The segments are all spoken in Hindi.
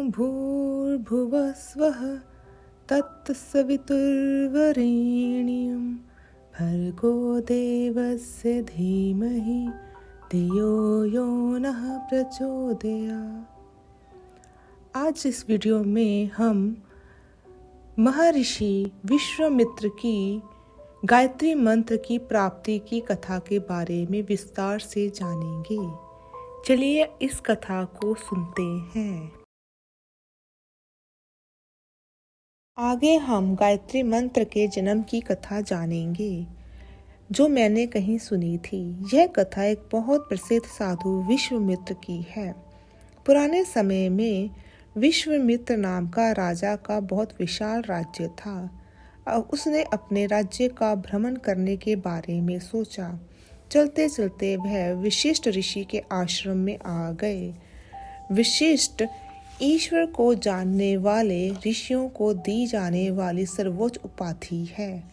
भूर्भुवः स्वः तत्सवितुर्वरेण्यं भर्गो देवस्य धीमहि धियो यो नः प्रचोदयात्। आज इस वीडियो में हम महर्षि विश्वामित्र की गायत्री मंत्र की प्राप्ति की कथा के बारे में विस्तार से जानेंगे। चलिए इस कथा को सुनते हैं। आगे हम गायत्री मंत्र के जन्म की कथा जानेंगे, जो मैंने कहीं सुनी थी। यह कथा एक बहुत प्रसिद्ध साधु विश्वामित्र की है। पुराने समय में विश्वामित्र नाम का राजा का बहुत विशाल राज्य था। अब उसने अपने राज्य का भ्रमण करने के बारे में सोचा। चलते चलते वह वशिष्ठ ऋषि के आश्रम में आ गए। वशिष्ठ ईश्वर को जानने वाले ऋषियों को दी जाने वाली सर्वोच्च उपाधि है।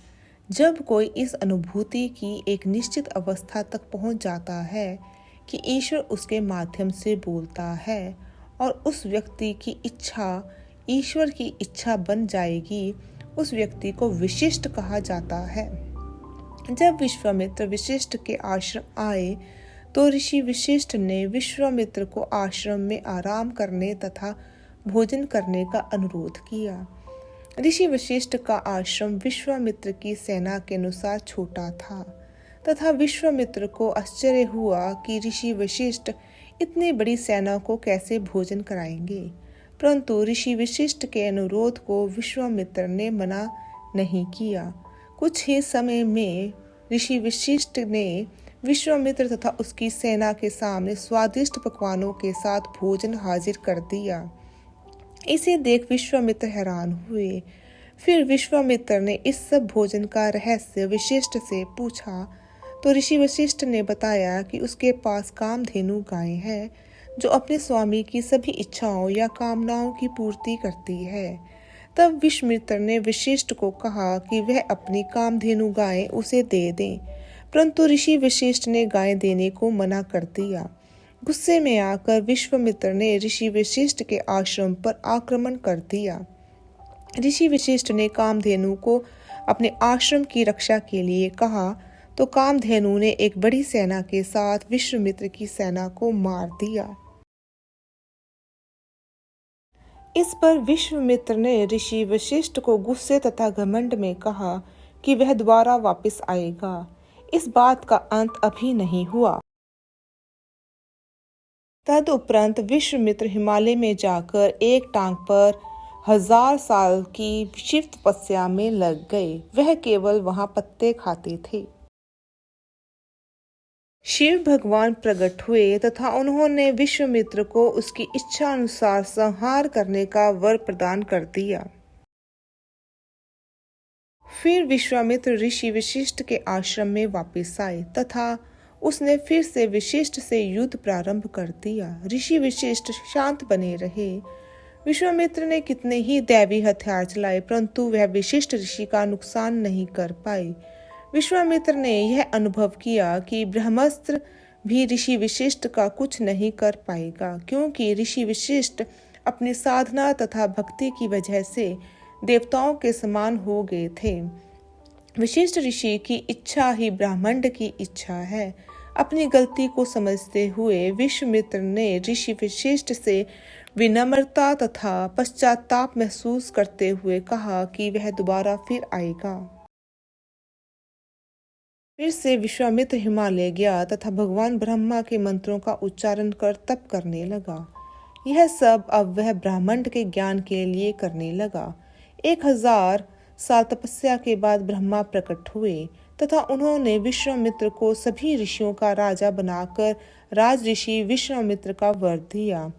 जब कोई इस अनुभूति की एक निश्चित अवस्था तक पहुंच जाता है कि ईश्वर उसके माध्यम से बोलता है और उस व्यक्ति की इच्छा ईश्वर की इच्छा बन जाएगी, उस व्यक्ति को विशिष्ट कहा जाता है। जब विश्वामित्र वशिष्ठ के आश्रम आए तो ऋषि वशिष्ठ ने विश्वामित्र को आश्रम में आराम करने तथा भोजन करने का अनुरोध किया। ऋषि वशिष्ठ का आश्रम विश्वामित्र की सेना के अनुसार छोटा था तथा विश्वामित्र को आश्चर्य हुआ कि ऋषि वशिष्ठ इतनी बड़ी सेना को कैसे भोजन कराएंगे। परंतु ऋषि वशिष्ठ के अनुरोध को विश्वामित्र ने मना नहीं किया। कुछ ही समय में ऋषि वशिष्ठ ने विश्वामित्र तथा उसकी सेना के सामने स्वादिष्ट पकवानों के साथ भोजन हाजिर कर दिया। इसे देख विश्वामित्र हैरान हुए। फिर विश्वामित्र ने इस सब भोजन का रहस्य वशिष्ठ से पूछा तो ऋषि वशिष्ठ ने बताया कि उसके पास कामधेनु गाय है जो अपने स्वामी की सभी इच्छाओं या कामनाओं की पूर्ति करती है। तब विश्वामित्र ने वशिष्ठ को कहा कि वह अपनी कामधेनु गाय उसे दे दें, परंतु ऋषि वशिष्ठ ने गाय देने को मना कर दिया। गुस्से में आकर विश्वामित्र ने ऋषि वशिष्ठ के आश्रम पर आक्रमण कर दिया। ऋषि वशिष्ठ ने कामधेनु को अपने आश्रम की रक्षा के लिए कहा तो कामधेनु ने एक बड़ी सेना के साथ विश्वामित्र की सेना को मार दिया। इस पर विश्वामित्र ने ऋषि वशिष्ठ को गुस्से तथा घमंड में कहा कि वह दोबारा वापस आएगा। इस बात का अंत अभी नहीं हुआ। तदुपरांत विश्वामित्र हिमालय में जाकर एक टांग पर 1000 साल की शिव तपस्या में लग गए। वह केवल वहां पत्ते खाते थे। शिव भगवान प्रकट हुए तथा उन्होंने विश्वामित्र को उसकी इच्छा अनुसार संहार करने का वर प्रदान कर दिया। फिर विश्वामित्र ऋषि वशिष्ठ के आश्रम में वापस आए तथा उसने फिर से वशिष्ठ से युद्ध प्रारंभ कर दिया। ऋषि वशिष्ठ शांत बने रहे। विश्वामित्र ने कितने ही दैवी हथियार चलाए, परंतु वह वशिष्ठ ऋषि का नुकसान नहीं कर पाए। विश्वामित्र ने यह अनुभव किया कि ब्रह्मास्त्र भी ऋषि वशिष्ठ का कुछ नहीं कर पाएगा, क्योंकि ऋषि वशिष्ठ अपनी साधना तथा भक्ति की वजह से देवताओं के समान हो गए थे। वशिष्ठ ऋषि की इच्छा ही ब्रह्मांड की इच्छा है। अपनी गलती को समझते हुए विश्वामित्र ने ऋषि वशिष्ठ से विनम्रता तथा पश्चाताप महसूस करते हुए कहा कि वह दोबारा फिर आएगा। फिर से विश्वामित्र हिमालय गया तथा भगवान ब्रह्मा के मंत्रों का उच्चारण कर तप करने लगा। यह सब अब वह ब्रह्मांड के ज्ञान के लिए करने लगा। 1000 साल तपस्या के बाद ब्रह्मा प्रकट हुए तथा उन्होंने विश्वामित्र को सभी ऋषियों का राजा बनाकर राज ऋषि विश्वामित्र का वर दिया।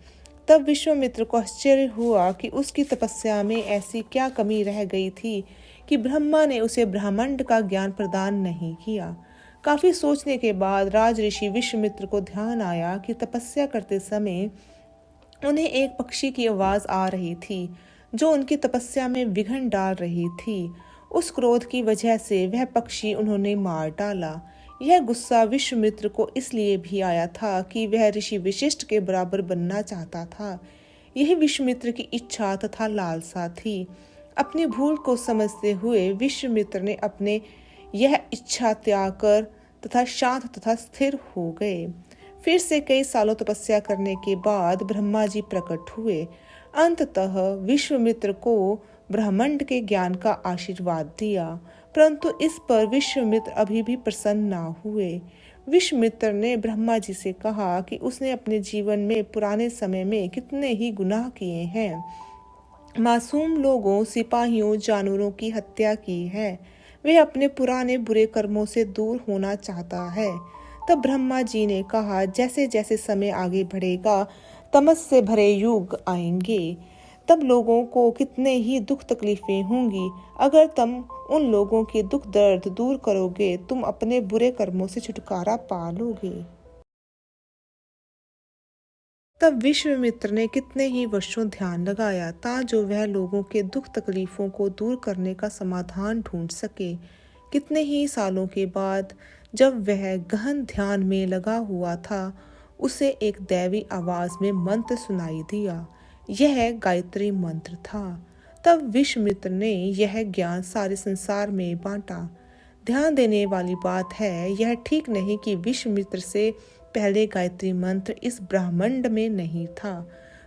तब विश्वामित्र को आश्चर्य हुआ कि उसकी तपस्या में ऐसी क्या कमी रह गई थी कि ब्रह्मा ने उसे ब्रह्मांड का ज्ञान प्रदान नहीं किया। काफी सोचने के बाद राज ऋषि विश्वामित्र को ध्यान आया कि तपस्या करते समय उन्हें एक पक्षी की आवाज आ रही थी जो उनकी तपस्या में विघ्न डाल रही थी। उस क्रोध की वजह से वह पक्षी उन्होंने मार डाला। यह गुस्सा विश्वामित्र को इसलिए भी आया था कि वह ऋषि वशिष्ठ के बराबर बनना चाहता था। यही विश्वामित्र की इच्छा तथा लालसा थी। अपनी भूल को समझते हुए विश्वामित्र ने अपने यह इच्छा त्याग कर तथा शांत तथा स्थिर हो गए। फिर से कई सालों तपस्या करने के बाद ब्रह्मा जी प्रकट हुए। अंततः विश्वामित्र को ब्रह्मांड के ज्ञान का आशीर्वाद दिया, परंतु इस पर विश्वामित्र अभी भी प्रसन्न ना हुए। विश्वामित्र ने ब्रह्मा जी से कहा कि उसने अपने जीवन में पुराने समय में कितने ही गुनाह किए हैं। मासूम लोगों, सिपाहियों, जानवरों की हत्या की है। वह अपने पुराने बुरे कर्मों से दूर होना चाहता है। तब ब्रह्मा जी ने कहा, जैसे जैसे समय आगे बढ़ेगा तमस से भरे युग आएंगे, तब लोगों को कितने ही दुख तकलीफें होंगी। अगर तुम उन लोगों के दुख दर्द दूर करोगे, तुम अपने बुरे कर्मों से छुटकारा पा लोगे। तब विश्वामित्र ने कितने ही वर्षों ध्यान लगाया ताजो वह लोगों के दुख तकलीफों को दूर करने का समाधान ढूंढ सके। कितने ही सालों के बाद जब वह गहन ध्यान में लगा हुआ था, उसे एक दैवी आवाज में मंत्र सुनाई दिया। यह गायत्री मंत्र था। तब विश्वामित्र ने यह ज्ञान सारे संसार में बांटा। ध्यान देने वाली बात है, यह ठीक नहीं कि विश्वामित्र से पहले गायत्री मंत्र इस ब्रह्मांड में नहीं था,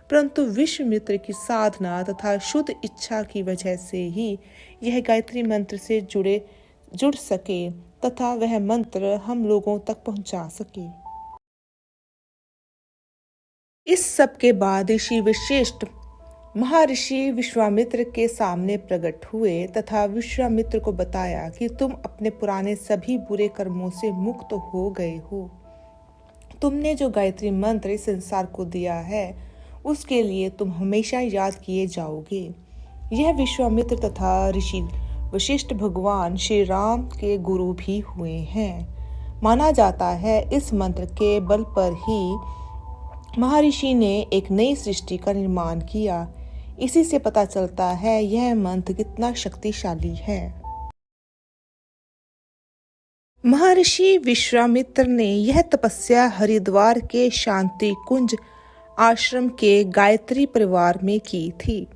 परंतु विश्वामित्र की साधना तथा शुद्ध इच्छा की वजह से ही यह गायत्री मंत्र से जुड़ सके तथा वह मंत्र हम लोगों तक पहुंचा सके। इस सब के बाद ऋषि वशिष्ठ महर्षि विश्वामित्र के सामने प्रकट हुए तथा विश्वामित्र को बताया कि तुम अपने पुराने सभी बुरे कर्मों से मुक्त हो गए हो। तुमने जो गायत्री मंत्र इस संसार को दिया है, उसके लिए तुम हमेशा याद किए जाओगे। यह विश्वामित्र तथा ऋषि वशिष्ठ भगवान श्री राम के गुरु भी हुए हैं। माना जाता है इस मंत्र के बल पर ही महर्षि ने एक नई सृष्टि का निर्माण किया। इसी से पता चलता है यह मंत्र कितना शक्तिशाली है। महर्षि विश्वामित्र ने यह तपस्या हरिद्वार के शांति कुंज आश्रम के गायत्री परिवार में की थी।